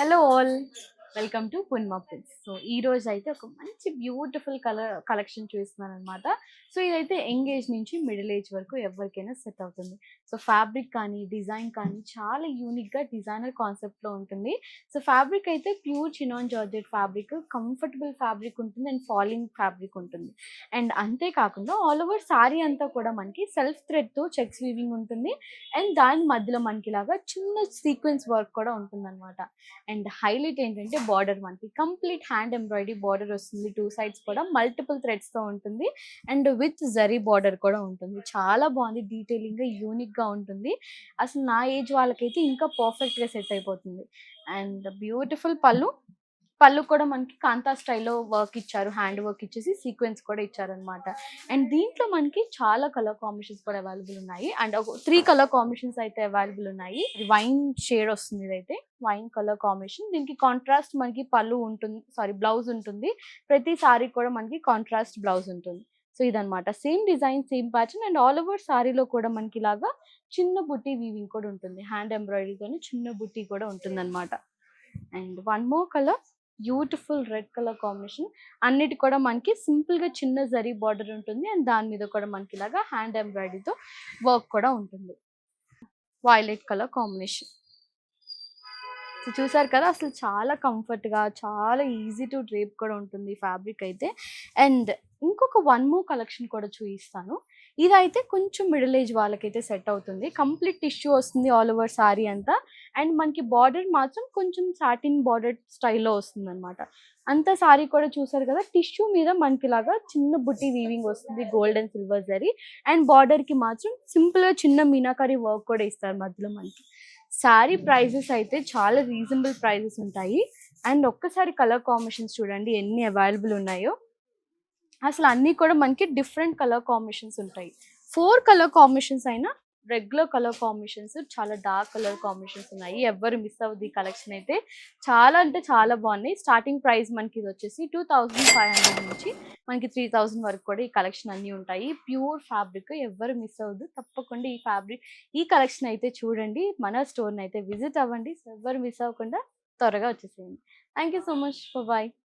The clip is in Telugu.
Hello all, welcome to Punma Prince. So ఈ రోజు అయితే ఒక మంచి బ్యూటిఫుల్ కలెక్షన్ చూస్తున్నాను అనమాట. సో ఇదైతే యంగ్ ఏజ్ నుంచి మిడిల్ ఏజ్ వరకు ఎవరికైనా సెట్ అవుతుంది. సో ఫ్యాబ్రిక్ కానీ డిజైన్ కానీ చాలా యూనిక్గా డిజైనర్ కాన్సెప్ట్లో ఉంటుంది. సో ఫ్యాబ్రిక్ అయితే pure chinon georgette fabric, comfortable fabric ఉంటుంది అండ్ ఫాలింగ్ ఫ్యాబ్రిక్ ఉంటుంది. అండ్ అంతేకాకుండా ఆల్ ఓవర్ శారీ అంతా కూడా మనకి సెల్ఫ్ థ్రెడ్తో చెక్స్ వీవింగ్ ఉంటుంది. అండ్ దాని మధ్యలో మనకి ఇలాగా చిన్న సీక్వెన్స్ వర్క్ కూడా ఉంటుంది అనమాట. అండ్ హైలైట్ ఏంటంటే బార్డర్ మనకి కంప్లీట్ హ్యాండ్ ఎంబ్రాయిడరీ బార్డర్ వస్తుంది. టూ సైడ్స్ కూడా మల్టిపుల్ థ్రెడ్స్తో ఉంటుంది. అండ్ విత్ జరీ బార్డర్ కూడా ఉంటుంది. చాలా బాగుంది, డీటెయిలింగ్గా యూనిక్గా ఉంటుంది. అసలు నా ఏజ్ వాళ్ళకైతే ఇంకా పర్ఫెక్ట్గా సెట్ అయిపోతుంది. అండ్ బ్యూటిఫుల్ పళ్ళు, పళ్ళు కూడా మనకి కాంతా స్టైల్లో వర్క్ ఇచ్చారు, హ్యాండ్ వర్క్ ఇచ్చేసి సీక్వెన్స్ కూడా ఇచ్చారనమాట. అండ్ దీంట్లో మనకి చాలా కలర్ కాంబినేషన్స్ కూడా అవైలబుల్ ఉన్నాయి. అండ్ ఒక 3 కలర్ కాంబినేషన్స్ అయితే అవైలబుల్ ఉన్నాయి. వైన్ షేడ్ వస్తుంది, ఇదైతే వైన్ కలర్ కాంబినేషన్. దీనికి కాంట్రాస్ట్ మనకి పళ్ళు ఉంటుంది, సారీ బ్లౌజ్ ఉంటుంది. ప్రతి సారీ కూడా మనకి కాంట్రాస్ట్ బ్లౌజ్ ఉంటుంది. సో ఇదనమాట, same design same pattern. And all over సారీలో కూడా మనకి ఇలాగా చిన్న బుట్టి వీవింగ్ కూడా ఉంటుంది, హ్యాండ్ ఎంబ్రాయిడరీతోని చిన్న బుట్టి కూడా ఉంటుంది అనమాట. And one more colour, beautiful red colour combination. అన్నిటి కూడా మనకి సింపుల్ గా చిన్న జరీ బార్డర్ ఉంటుంది. అండ్ దాని మీద కూడా మనకి ఇలాగా హ్యాండ్ ఎంబ్రాయిడరీతో వర్క్ కూడా ఉంటుంది. Violet colour combination. సో చూసారు కదా, అసలు చాలా కంఫర్ట్గా చాలా ఈజీ టు డ్రేప్ కూడా ఉంటుంది ఫ్యాబ్రిక్ అయితే. అండ్ ఇంకొక వన్ మోర్ కలెక్షన్ కూడా చూపిస్తాను. ఇదైతే కొంచెం మిడిల్ ఏజ్ వాళ్ళకైతే సెట్ అవుతుంది. కంప్లీట్ టిష్యూ వస్తుంది ఆల్ ఓవర్ సారీ అంతా. అండ్ మనకి బార్డర్ మాత్రం కొంచెం సాటిన్ బార్డర్ స్టైల్లో వస్తుంది అనమాట. అంత సారీ కూడా చూసారు కదా, టిష్యూ మీద మనకి ఇలాగా చిన్న బుట్టి వీవింగ్ వస్తుంది, gold and silver zari. And బార్డర్కి మాత్రం సింపుల్గా చిన్న మీనాకరీ వర్క్ కూడా ఇస్తారు మధ్యలో మనకి. శారీ ప్రైజెస్ అయితే చాలా రీజనబుల్ ప్రైజెస్ ఉంటాయి. అండ్ ఒక్కసారి కలర్ కాంబినేషన్స్ చూడండి ఎన్ని అవైలబుల్ ఉన్నాయో. అసలు అన్నీ కూడా మనకి డిఫరెంట్ కలర్ కాంబినేషన్స్ ఉంటాయి. 4 కలర్ కాంబినేషన్స్ అయినా రెగ్యులర్ కలర్ కాంబినేషన్స్, చాలా డార్క్ కలర్ కాంబినేషన్స్ ఉన్నాయి. ఎవ్వరు మిస్ అవ్వదు. ఈ కలెక్షన్ అయితే చాలా అంటే చాలా బాగున్నాయి. స్టార్టింగ్ ప్రైస్ మనకి ఇది వచ్చేసి 2500 నుంచి మనకి 3000 వరకు కూడా ఈ కలెక్షన్ అన్నీ ఉంటాయి. ప్యూర్ ఫ్యాబ్రిక్, ఎవ్వరు మిస్ అవ్వద్దు. తప్పకుండా ఈ కలెక్షన్ అయితే చూడండి. మన స్టోర్ని అయితే విజిట్ అవ్వండి. ఎవ్వరు మిస్ అవ్వకుండా త్వరగా వచ్చేసేయండి. Thank you so much. Bye.